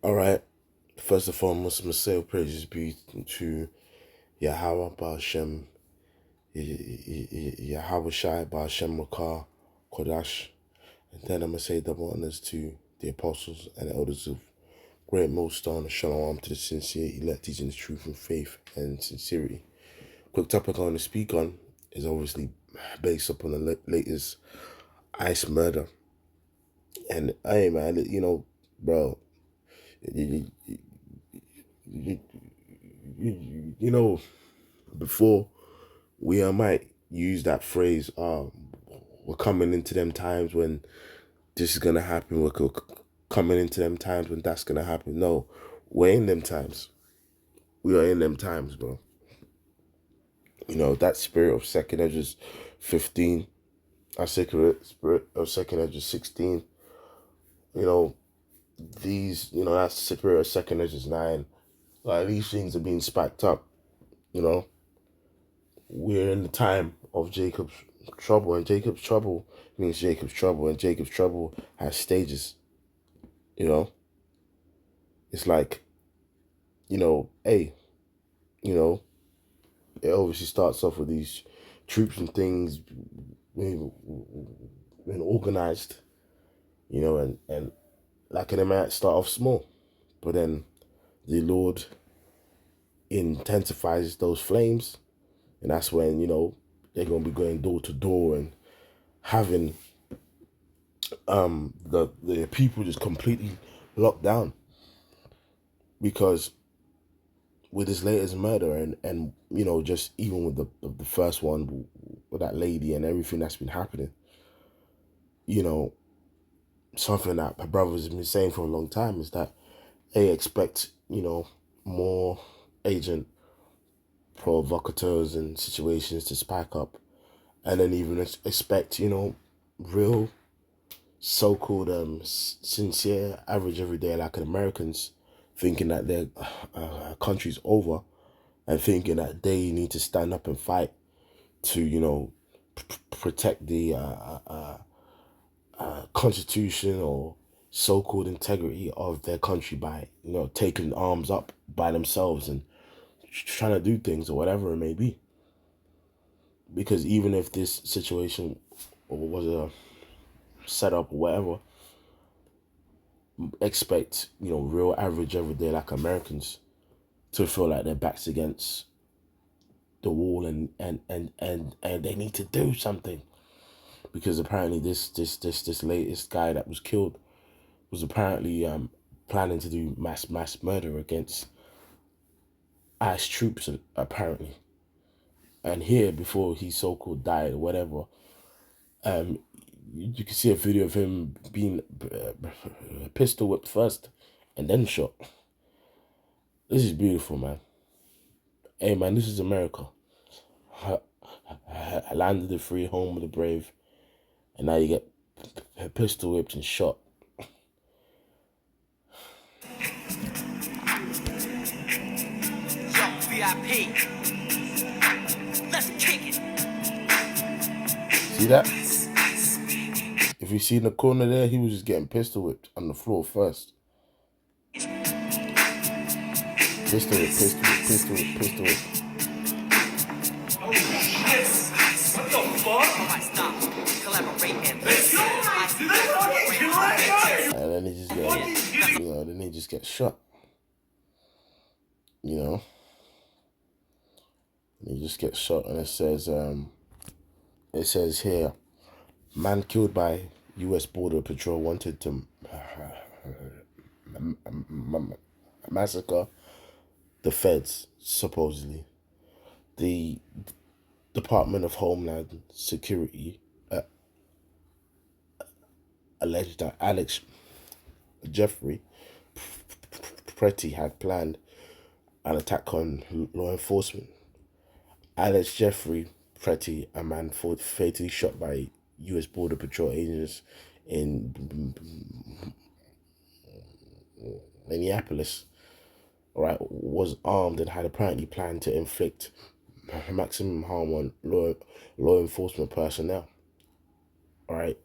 All right. First and foremost, must say praises be to Yahweh Ba'Shem, Yahweh Shai Ba'Shem Makar Kodash. And then I'm going to say double honors to the apostles and elders of Great Millstone. Shalom to the sincere elect teaching the truth and faith and sincerity. Quick topic I want to speak on is obviously based upon the latest ICE murder. And hey, man, bro, you, you, you know, before we might use that phrase, we're coming into them times when this is going to happen. We're coming into them times when that's going to happen. No, we're in them times. We are in them times, bro. That spirit of Second Edges 15, our sacred spirit of Second Edges 16, you know, that spirit of Second Edges 9, like these things are being spiked up, you know. We're in the time of Jacob's trouble, and Jacob's trouble means Jacob's trouble, and Jacob's trouble has stages, you know. It's like, hey, you know, it obviously starts off with these troops and things being organized, and like it might start off small, but then the Lord intensifies those flames, and that's when, they're gonna be going door to door and having the people just completely locked down, because with this latest murder and just even with the first one with that lady and everything that's been happening, you know something that my brothers have been saying for a long time is that they expect more agent provocateurs and situations to spike up, and then even expect real so-called sincere average everyday like Americans thinking that their country's over, and thinking that they need to stand up and fight to protect the constitution or so-called integrity of their country by taking arms up by themselves and trying to do things or whatever it may be. Because even if this situation was a setup or whatever, expect real average everyday like Americans to feel like their backs against the wall, and they need to do something, because apparently this latest guy that was killed was apparently planning to do mass murder against ICE troops apparently. And here, before he so-called died or whatever, you can see a video of him being pistol whipped first and then shot. This is beautiful, man. Hey, man, this is America. Land of the free, home of the brave. And now you get pistol whipped and shot. Yo, VIP. Let's kick it. See that? If you see in the corner there, he was just getting pistol whipped on the floor first. Pistol whip, pistol whip, pistol whip, pistol whip. Oh shit! What the fuck? I might stop, collaborate, and let's go. And then he just get shot. And he just gets shot, and it says here, man killed by U.S. Border Patrol wanted to massacre the feds, supposedly. The Department of Homeland Security alleged that Alex Jeffrey Pretty had planned an attack on law enforcement. Alex Jeffrey Pretty, a man fatally shot by U.S. Border Patrol agents in Minneapolis, right, was armed and had apparently planned to inflict maximum harm on law enforcement personnel. All right.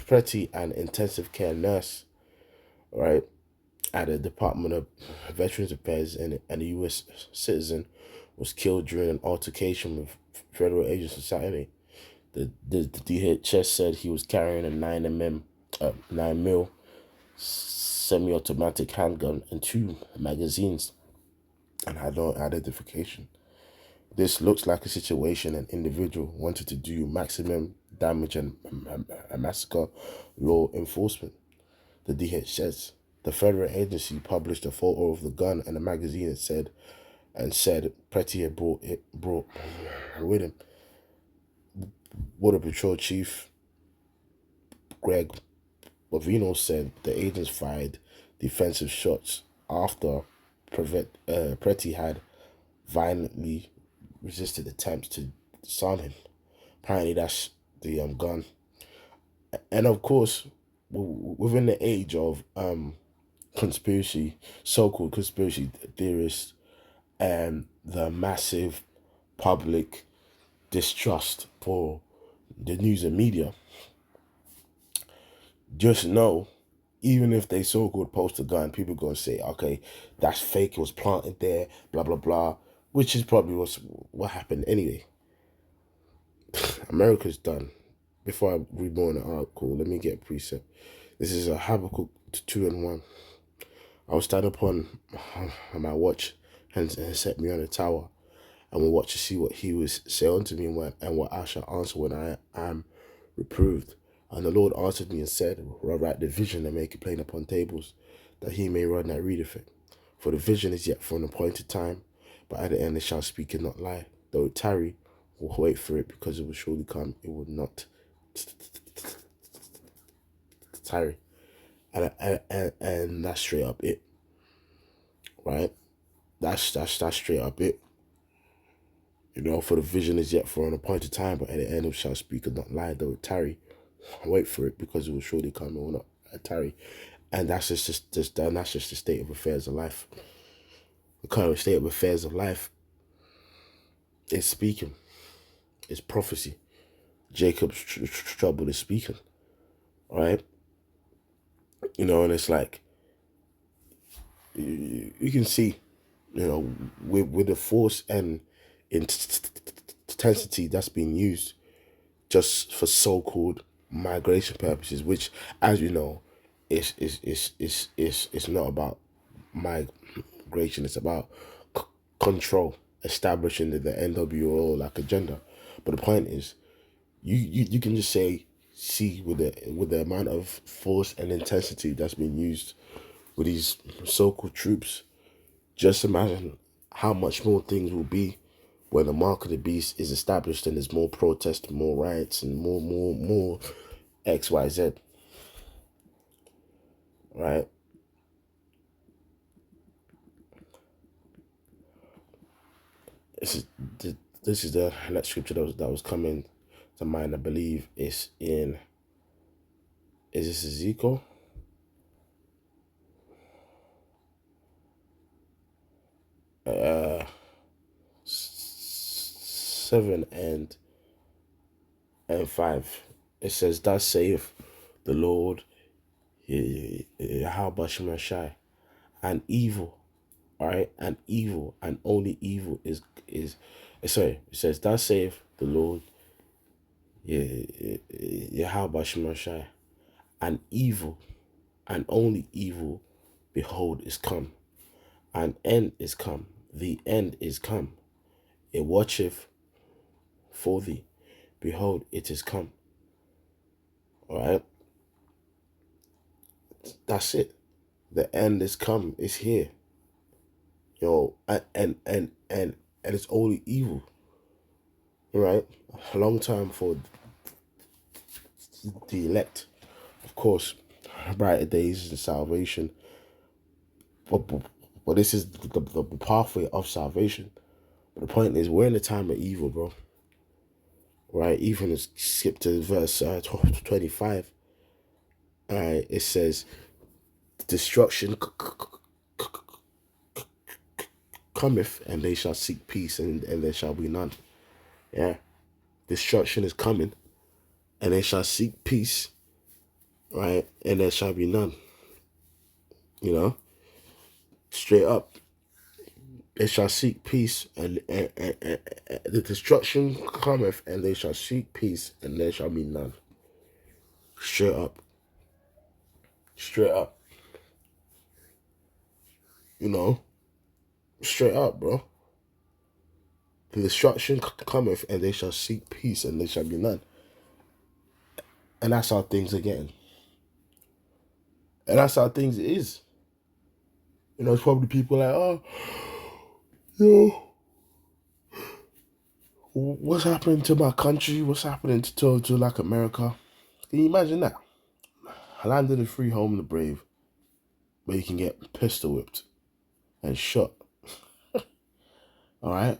Pretty, an intensive care nurse, right, at the Department of Veterans Affairs, and a U.S. citizen, was killed during an altercation with federal agents on Saturday. The DHS said he was carrying a 9 mil semi-automatic handgun and 2 magazines and had no identification. This looks like a situation an individual wanted to do maximum damage and massacre law enforcement. The DHS, the federal agency, published a photo of the gun and the magazine and said Pretty had brought with him. Border Patrol Chief Greg Bovino said the agents fired defensive shots after Pretty had violently resisted attempts to disarm him. Apparently, that's the gun. And of course, within the age of so-called conspiracy theorists, and the massive public distrust for the news and media, just know, even if they so-called post a gun, people gonna say, okay, that's fake, it was planted there, blah, blah, blah, which is probably what happened anyway. America's done. Before I read more in the article, let me get a precept. This is a Habakkuk 2:1. I will stand upon my watch and set me on a tower, and will watch to see what he will say unto me, and what I shall answer when I am reproved. And the Lord answered me and said, write the vision and make it plain upon tables, that he may run that readeth it. For the vision is yet for an appointed time, but at the end it shall speak and not lie. Though it tarry, we'll wait for it, because it will surely come. It will not tarry. And that's straight up it. Right? That's straight up it. You know, for the vision is yet for an appointed time, but at the end it shall speak and not lie. Though it tarry, wait for it, because it will surely come. It will not tarry. And that's just the state of affairs of life. The current state of affairs of life is speaking. It's prophecy. Jacob's trouble is speaking. Right? You know, and it's like, you can see, you know, with the force and intensity that's being used just for so-called migration purposes, which, as you know, is not about migration. It's about control, establishing the NWO like agenda. But the point is, you can just see with the amount of force and intensity that's being used with these so-called troops, just imagine how much more things will be when the mark of the beast is established and there's more protest, more riots, and more XYZ. Right? This is the next scripture that was coming to mind. I believe it's in. Is this Ezekiel? Uh, 7 and 5. It says, "Thus saith the Lord, Yahweh Shemashai, and evil, all right, and evil, and only evil is sorry. It says, thus saith the Lord, Yahweh Shemashai, and evil, and only evil, behold, is come, and end is come. The end is come. It watcheth for thee. Behold, it is come." All right. That's it. The end is come. It's here. Yo, and it's only evil. Right? A long time for the elect. Of course, brighter days and salvation. But this is the pathway of salvation. But the point is, we're in a time of evil, bro. Right? Even skip to verse 25. All right, it says, "Destruction cometh, and they shall seek peace, and there shall be none." Yeah, destruction is coming, and they shall seek peace, right? And there shall be none. You know, straight up. They shall seek peace, and the destruction cometh, and they shall seek peace, and there shall be none. Straight up. Straight up. You know? Straight up, bro. The destruction cometh, and they shall seek peace, and there shall be none. And that's how things are getting. And that's how things is. You know, it's probably people like, oh, yo, what's happening to my country? What's happening to like America? Can you imagine that? A land of the free, home of the brave, where you can get pistol whipped and shot. All right?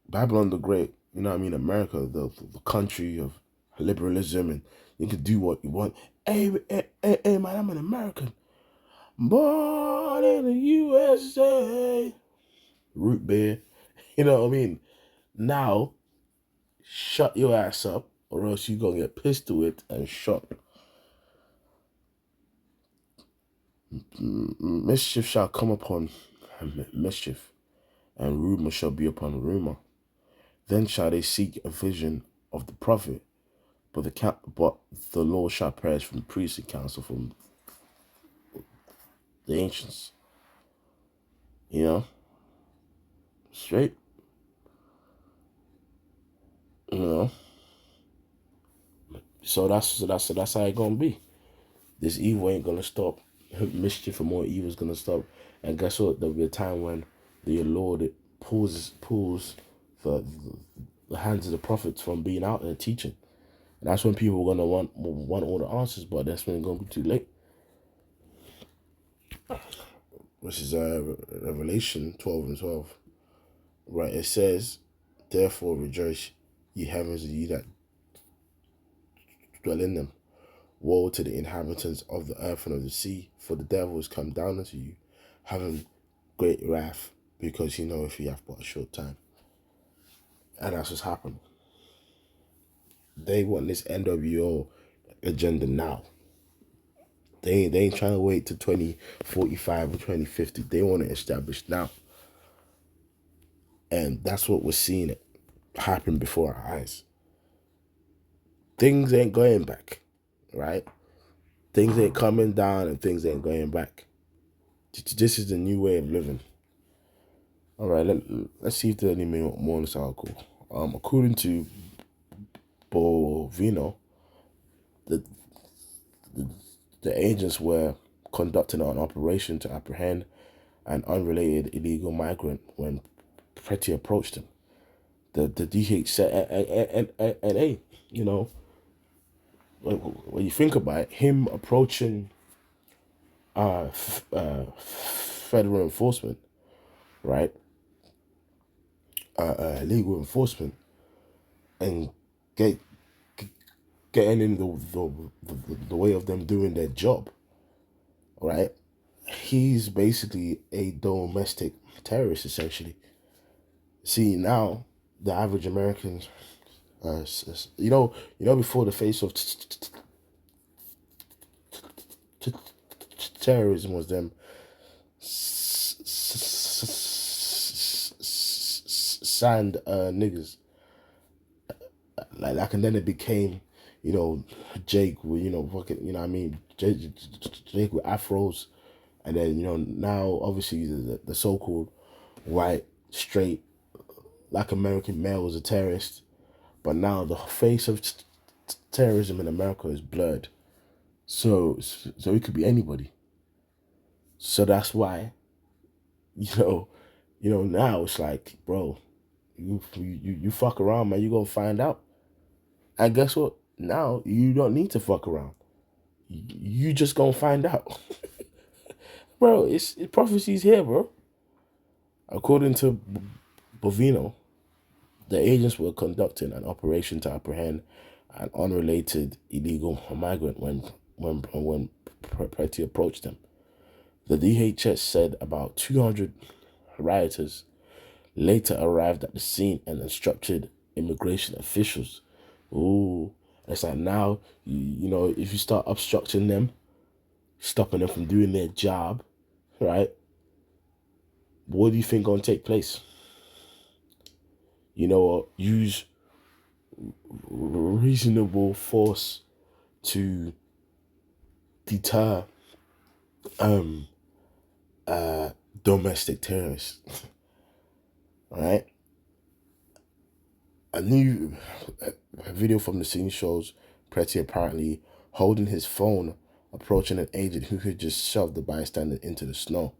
Babylon the Great, you know what I mean? America, the country of liberalism, and you can do what you want. Hey, man, I'm an American. Born in the USA. Root beer. You know what I mean? Now, shut your ass up, or else you're going to get pistol whipped and shot. Mischief shall come upon mischief, and rumor shall be upon rumor. Then shall they seek a vision of the prophet, but the law shall perish from priests and counsel from the ancients. You know, straight. You know, so that's how it gonna be. This evil ain't gonna stop. Mischief and more evil is gonna stop. And guess what? There'll be a time when the Lord pulls the hands of the prophets from being out there teaching. And that's when people are gonna want all the answers, but that's when it's gonna be too late. This is Revelation 12:12. Right, it says, therefore rejoice, ye heavens, and ye that dwell in them. Woe to the inhabitants of the earth and of the sea, for the devil is come down unto you, having great wrath, because he knoweth he hath but a short time. And that's what's happening. They want this NWO agenda now. They ain't trying to wait to 2045 or 2050. They want it established now. And that's what we're seeing it happen before our eyes. Things ain't going back, right? Things ain't coming down and things ain't going back. This is the new way of living. All right, let's see if there's any more in this article. According to Bovino, the agents were conducting an operation to apprehend an unrelated illegal migrant when Pretty approached him. The DH said, and hey, you know, when you think about it, him approaching federal enforcement, right? Legal enforcement, and getting in the way of them doing their job, right? He's basically a domestic terrorist, essentially. See, now the average American, you know, before the face of terrorism was them signed niggas like that, and then it became, you know, Jake with, you know, fucking, you know what I mean, Jake with afros, and then, you know, now obviously the so-called white straight black American male was a terrorist, but now the face of terrorism in America is blurred, so it could be anybody. So that's why, you know, now it's like, bro, you fuck around, man, you gonna find out. And guess what? Now you don't need to fuck around. You just gonna find out. Bro, prophecy's here, bro. According to Bovino, the agents were conducting an operation to apprehend an unrelated illegal migrant when Pretty approached them. The DHS said about 200 rioters later arrived at the scene and instructed immigration officials It's like now, you know, if you start obstructing them, stopping them from doing their job, right? What do you think gonna take place? You know, or use reasonable force to deter domestic terrorists, right? A new a video from the scene shows Pretty apparently holding his phone, approaching an agent who had just shoved the bystander into the snow.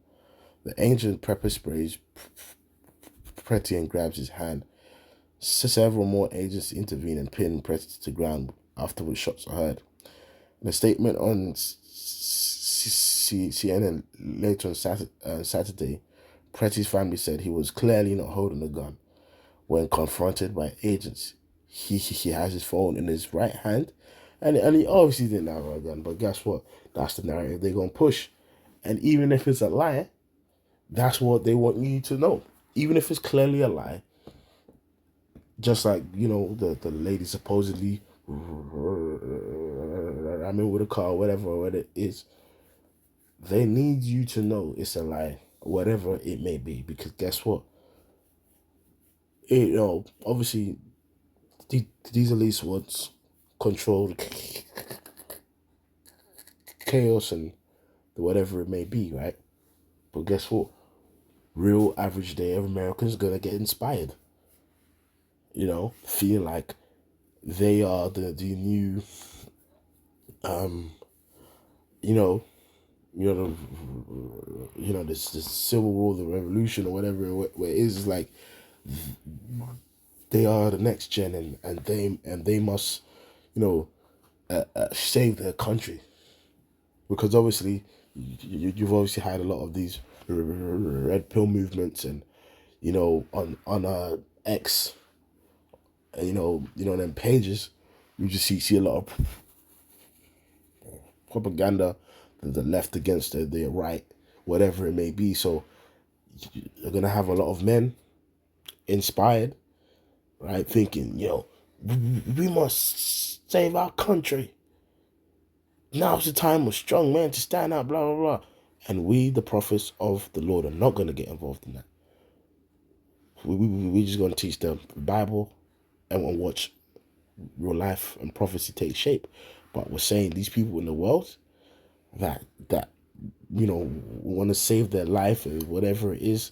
The agent pepper sprays Pretty and grabs his hand. Several more agents intervene and pin Pretty to the ground. Afterwards, shots are heard. In a statement on CNN later on Saturday, Pretty's family said he was clearly not holding a gun. When confronted by agents, he has his phone in his right hand, and he obviously didn't have a gun. But guess what? That's the narrative they're gonna push, and even if it's a lie, that's what they want you to know. Even if it's clearly a lie, just like, you know, the lady supposedly ramming with a car, whatever it is, they need you to know it's a lie, whatever it may be. Because guess what? You know, obviously, these elites want control, chaos, and whatever it may be, right? But guess what? Real average day of Americans gonna get inspired. You know, feel like they are the new, you know, this civil war, the revolution, or whatever where it is like they are the next gen, and they must, you know, save their country, because obviously you've obviously had a lot of these red pill movements, and you know, on X, them pages, you just see a lot of propaganda, the left against the right, whatever it may be. So you're gonna have a lot of men inspired, right, thinking, we must save our country. Now's the time of strong men to stand up, blah, blah, blah. And we, the prophets of the Lord, are not going to get involved in that. We're just going to teach the Bible and watch real life and prophecy take shape. But we're saying these people in the world that want to save their life and whatever it is,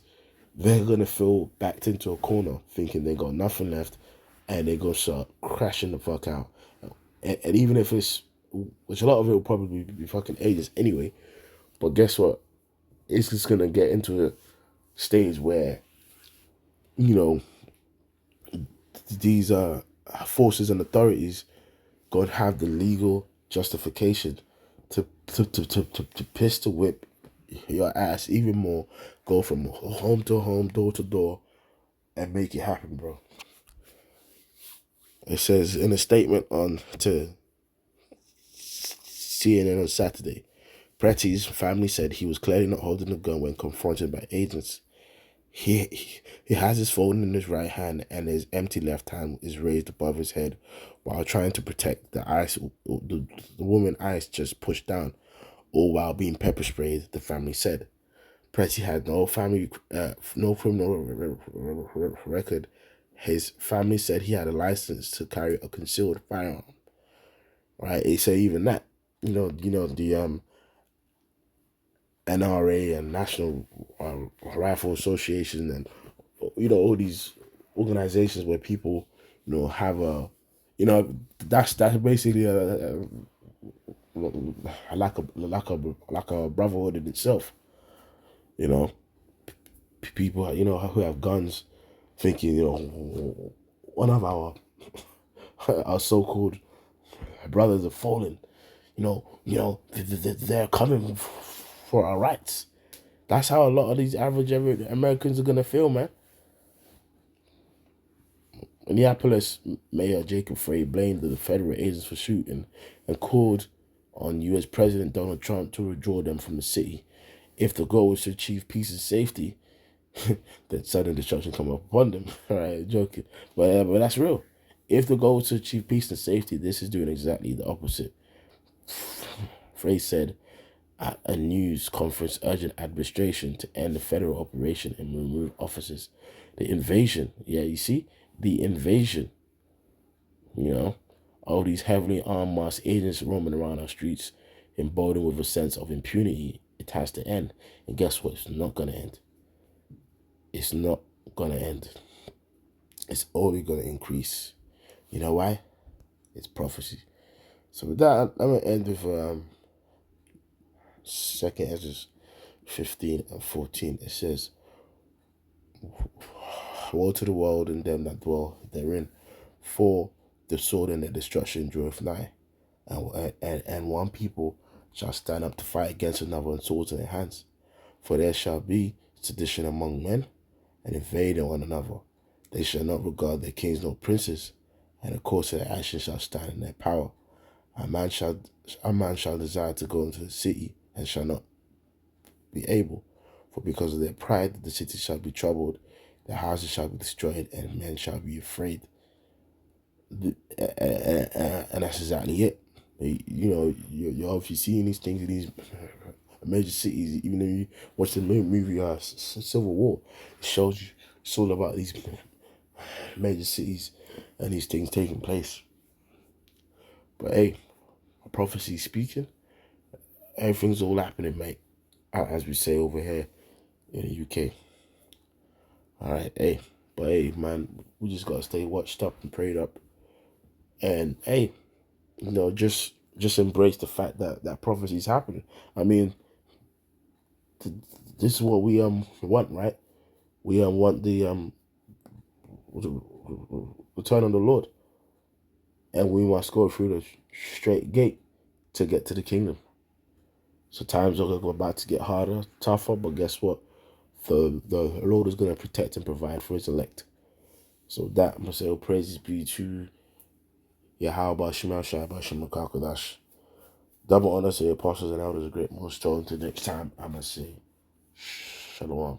they're going to feel backed into a corner thinking they got nothing left, and they're going to start crashing the fuck out. And even if it's, which a lot of it will probably be fucking ages anyway, but guess what? It's just going to get into a stage where, these forces and authorities going to have the legal justification to pistol whip your ass even more, go from home to home, door to door, and make it happen, bro. It says in a statement to CNN on Saturday, Pretty's family said he was clearly not holding a gun when confronted by agents. He has his phone in his right hand, and his empty left hand is raised above his head while trying to protect the woman Ice just pushed down, all while being pepper sprayed, the family said. Pretty had no criminal record. His family said he had a license to carry a concealed firearm. Right? They say even that, the NRA and National Rifle Association, and all these organizations where people have that's basically a like a brotherhood in itself. People who have guns, thinking one of our so-called brothers have fallen. They're coming for our rights. That's how a lot of these average Americans are gonna feel, man. Minneapolis Mayor Jacob Frey blamed the federal agents for shooting and called on U.S. President Donald Trump to withdraw them from the city. If the goal was to achieve peace and safety, then sudden destruction come upon them. All right, joking, but that's real. if the goal is to achieve peace and safety, this is doing exactly the opposite. Frey said at a news conference urging administration to end the federal operation and remove officers. The invasion, yeah, you see? The invasion, you know? All these heavily armed mass agents roaming around our streets, emboldened with a sense of impunity. It has to end. And guess what? It's not going to end. It's not going to end. It's only going to increase. You know why? It's prophecy. So with that, I'm going to end with 2nd Ezra 15 and 14. It says, woe to the world and them that dwell therein, for the sword and the destruction draweth nigh, and one people shall stand up to fight against another, and swords in their hands. For there shall be sedition among men, and invading one another. They shall not regard their kings nor princes, and the course of their actions shall stand in their power. A man shall desire to go into the city, and shall not be able, for because of their pride the city shall be troubled, their houses shall be destroyed, and men shall be afraid. And that's exactly it. You know, you're obviously seeing these things in these major cities. Even if you watch the movie Civil War, it shows you it's all about these major cities and these things taking place. But hey, prophecy speaking, everything's all happening, mate, as we say over here in the UK. All right, hey, but hey, man, we just gotta stay watched up and prayed up, and hey, you know, just embrace the fact that prophecy is happening. I mean, this is what we want, right? We want the return of the Lord, and we must go through the straight gate to get to the kingdom. So times are about to get harder, tougher, but guess what? The Lord is going to protect and provide for his elect. So that, I'm going to say, all praises be to Yahweh Shema Shai Bashim Kodash. Double honor to the apostles and elders of Great Most. Until next time, I'm going to say, Shalom.